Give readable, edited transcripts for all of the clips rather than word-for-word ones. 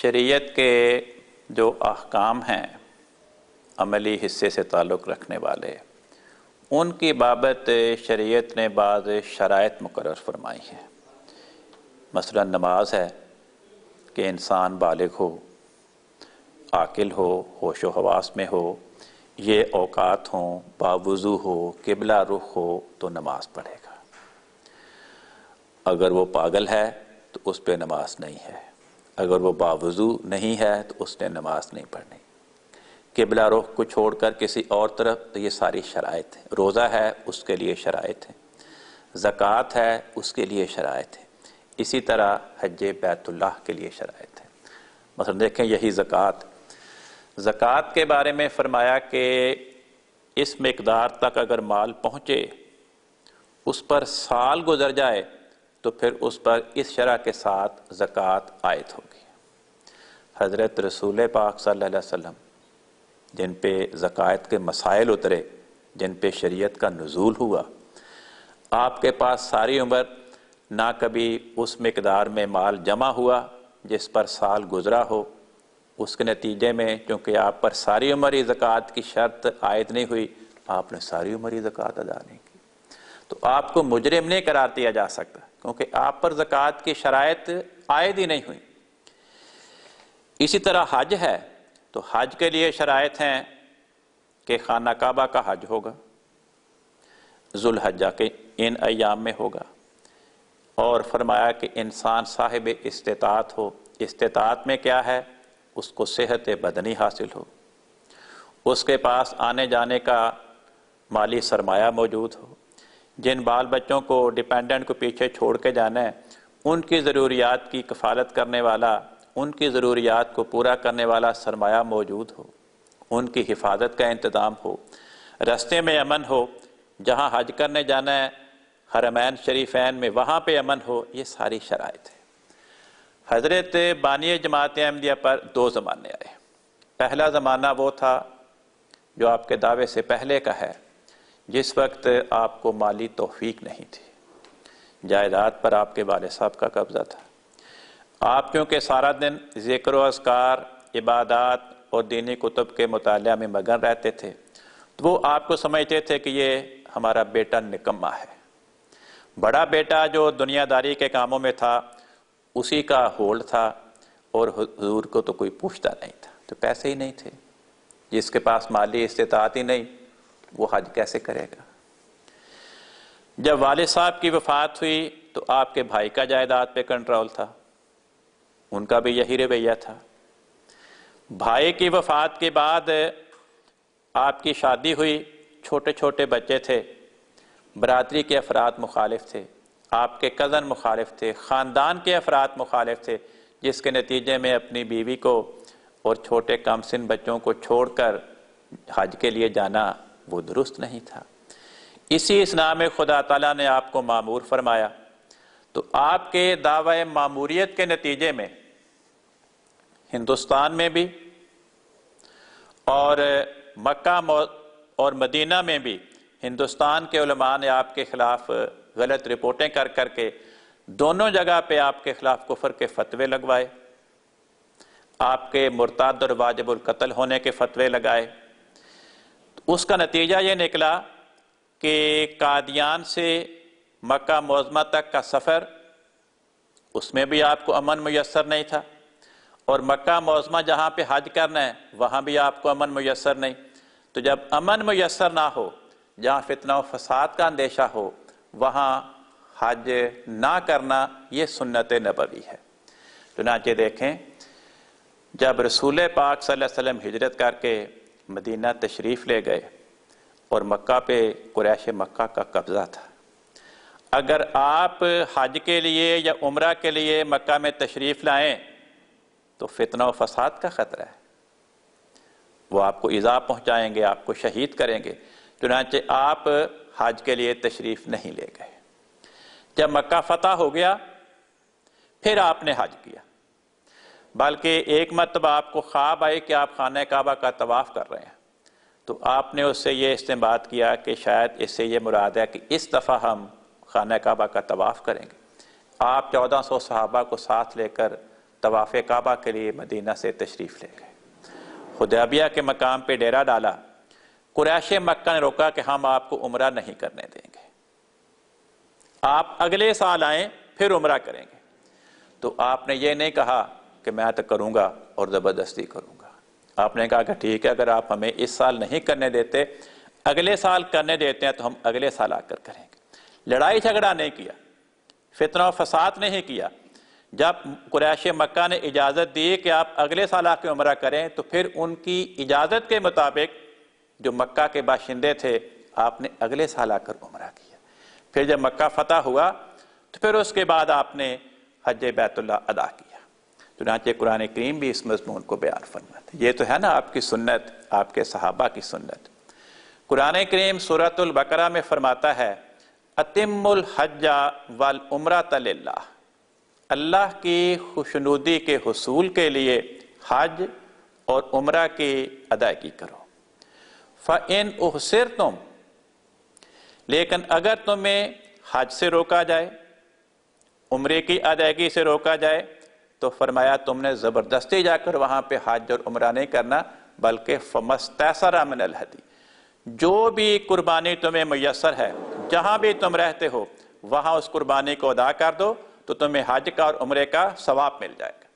شریعت کے جو احکام ہیں عملی حصے سے تعلق رکھنے والے، ان کی بابت شریعت نے بعض شرائط مقرر فرمائی ہیں۔ مثلا نماز ہے کہ انسان بالغ ہو، عاقل ہو، ہوش و حواس میں ہو، یہ اوقات ہوں، باوضو ہو، قبلہ رخ ہو تو نماز پڑھے گا۔ اگر وہ پاگل ہے تو اس پہ نماز نہیں ہے، اگر وہ باوضو نہیں ہے تو اس نے نماز نہیں پڑھنی۔ قبلہ رخ کو چھوڑ کر کسی اور طرف، تو یہ ساری شرائط ہیں۔ روزہ ہے اس کے لیے شرائط ہیں، زکوٰۃ ہے اس کے لیے شرائط ہے، اسی طرح حج بیت اللہ کے لیے شرائط ہے۔ مثلا دیکھیں یہی زکوٰۃ کے بارے میں فرمایا کہ اس مقدار تک اگر مال پہنچے، اس پر سال گزر جائے تو پھر اس پر اس شرح کے ساتھ زکوٰۃ عائد ہوگی۔ حضرت رسول پاک صلی اللہ علیہ وسلم جن پہ زکوٰۃ کے مسائل اترے، جن پہ شریعت کا نزول ہوا، آپ کے پاس ساری عمر نہ کبھی اس مقدار میں مال جمع ہوا جس پر سال گزرا ہو، اس کے نتیجے میں چونکہ آپ پر ساری عمر ہی زکوٰۃ کی شرط عائد نہیں ہوئی، آپ نے ساری عمر ہی زکوٰۃ ادا نہیں کی، تو آپ کو مجرم نہیں قرار دیا جا سکتا، کیونکہ آپ پر زکوٰۃ کی شرائط عائد ہی نہیں ہوئی۔ اسی طرح حج ہے تو حج کے لیے شرائط ہیں کہ خانہ کعبہ کا حج ہوگا، ذوالحجہ کے ان ایام میں ہوگا، اور فرمایا کہ انسان صاحب استطاعت ہو۔ استطاعت میں کیا ہے؟ اس کو صحت بدنی حاصل ہو، اس کے پاس آنے جانے کا مالی سرمایہ موجود ہو، جن بال بچوں کو ڈیپینڈنٹ کو پیچھے چھوڑ کے جانا ہے ان کی ضروریات کی کفالت کرنے والا، ان کی ضروریات کو پورا کرنے والا سرمایہ موجود ہو، ان کی حفاظت کا انتظام ہو، رستے میں امن ہو، جہاں حج کرنے جانا ہے حرمین شریفین میں وہاں پہ امن ہو، یہ ساری شرائط ہے۔ حضرت بانی جماعت احمدیہ پر دو زمانے آئے۔ پہلا زمانہ وہ تھا جو آپ کے دعوے سے پہلے کا ہے، جس وقت آپ کو مالی توفیق نہیں تھی، جائیداد پر آپ کے والد صاحب کا قبضہ تھا، آپ کیونکہ سارا دن ذکر و اذکار، عبادات اور دینی کتب کے مطالعہ میں مگن رہتے تھے، تو وہ آپ کو سمجھتے تھے کہ یہ ہمارا بیٹا نکما ہے۔ بڑا بیٹا جو دنیا داری کے کاموں میں تھا اسی کا ہولڈ تھا، اور حضور کو تو کوئی پوچھتا نہیں تھا، تو پیسے ہی نہیں تھے، جس کے پاس مالی استطاعت ہی نہیں وہ حج کیسے کرے گا؟ جب والد صاحب کی وفات ہوئی تو آپ کے بھائی کا جائیداد پہ کنٹرول تھا، ان کا بھی یہی رویہ تھا۔ بھائی کی وفات کے بعد آپ کی شادی ہوئی، چھوٹے چھوٹے بچے تھے، برادری کے افراد مخالف تھے، آپ کے کزن مخالف تھے، خاندان کے افراد مخالف تھے، جس کے نتیجے میں اپنی بیوی کو اور چھوٹے کم سن بچوں کو چھوڑ کر حج کے لیے جانا وہ درست نہیں تھا۔ اسی اسنا میں خدا تعالیٰ نے آپ کو مامور فرمایا، تو آپ کے دعوی ماموریت کے نتیجے میں ہندوستان میں بھی اور مکہ اور مدینہ میں بھی ہندوستان کے علماء نے آپ کے خلاف غلط رپورٹیں کر کر کے دونوں جگہ پہ آپ کے خلاف کفر کے فتوے لگوائے، آپ کے مرتد اور واجب القتل ہونے کے فتوے لگائے۔ اس کا نتیجہ یہ نکلا کہ قادیان سے مکہ معظمہ تک کا سفر، اس میں بھی آپ کو امن میسر نہیں تھا، اور مکہ معظمہ جہاں پہ حج کرنا ہے وہاں بھی آپ کو امن میسر نہیں۔ تو جب امن میسر نہ ہو، جہاں فتنہ و فساد کا اندیشہ ہو، وہاں حج نہ کرنا یہ سنت نبوی ہے۔ چنانچہ دیکھیں جب رسول پاک صلی اللہ علیہ وسلم ہجرت کر کے مدینہ تشریف لے گئے اور مکہ پہ قریش مکہ کا قبضہ تھا، اگر آپ حج کے لیے یا عمرہ کے لیے مکہ میں تشریف لائیں تو فتنہ و فساد کا خطرہ ہے، وہ آپ کو ایذا پہنچائیں گے، آپ کو شہید کریں گے۔ چنانچہ آپ حج کے لیے تشریف نہیں لے گئے۔ جب مکہ فتح ہو گیا پھر آپ نے حج کیا، بلکہ ایک مرتبہ آپ کو خواب آئی کہ آپ خانہ کعبہ کا طواف کر رہے ہیں، تو آپ نے اس سے یہ استنباط کیا کہ شاید اس سے یہ مراد ہے کہ اس دفعہ ہم خانہ کعبہ کا طواف کریں گے۔ آپ 1400 صحابہ کو ساتھ لے کر طواف کعبہ کے لیے مدینہ سے تشریف لے گئے، حدیبیہ کے مقام پہ ڈیرا ڈالا۔ قریش مکہ نے روکا کہ ہم آپ کو عمرہ نہیں کرنے دیں گے، آپ اگلے سال آئیں پھر عمرہ کریں گے۔ تو آپ نے یہ نہیں کہا کہ میں تو کروں گا اور زبردستی کروں گا، آپ نے کہا کہ ٹھیک ہے، اگر آپ ہمیں اس سال نہیں کرنے دیتے، اگلے سال کرنے دیتے ہیں تو ہم اگلے سال آ کر کریں گے۔ لڑائی جھگڑا نہیں کیا، فتنہ و فساد نہیں کیا۔ جب قریش مکہ نے اجازت دی کہ آپ اگلے سال آ کے عمرہ کریں تو پھر ان کی اجازت کے مطابق جو مکہ کے باشندے تھے آپ نے اگلے سال آ کر عمرہ کیا۔ پھر جب مکہ فتح ہوا تو پھر اس کے بعد آپ نے حج بیت اللہ ادا کیا۔ چنانچہ قرآن کریم بھی اس مضمون کو بیان فرماتا ہے۔ یہ تو ہے نا آپ کی سنت، آپ کے صحابہ کی سنت۔ قرآن کریم سورۃ البقرہ میں فرماتا ہے اتم الحج والعمرۃ للہ، اللہ کی خوشنودی کے حصول کے لیے حج اور عمرہ کی ادائیگی کرو۔ فَإِنْ أُحْصِرْتُمْ، لیکن اگر تمہیں حج سے روکا جائے، عمرے کی ادائیگی سے روکا جائے، تو فرمایا تم نے زبردستی جا کر وہاں پہ حج اور عمرہ نہیں کرنا، بلکہ فَمَسْتَيْسَرَ مِنَ الْهَدْيِ، جو بھی قربانی تمہیں میسر ہے، جہاں بھی تم رہتے ہو وہاں اس قربانی کو ادا کر دو تو تمہیں حج کا اور عمرے کا ثواب مل جائے گا۔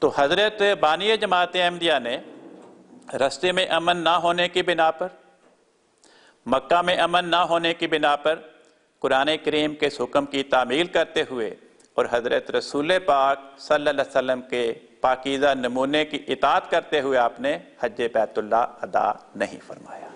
تو حضرت بانی جماعت احمدیہ نے رستے میں امن نہ ہونے کی بنا پر، مکہ میں امن نہ ہونے کی بنا پر قرآن کریم کے اس حکم کی تعمیل کرتے ہوئے اور حضرت رسول پاک صلی اللہ علیہ وسلم کے پاکیزہ نمونے کی اطاعت کرتے ہوئے آپ نے حج بیت اللہ ادا نہیں فرمایا۔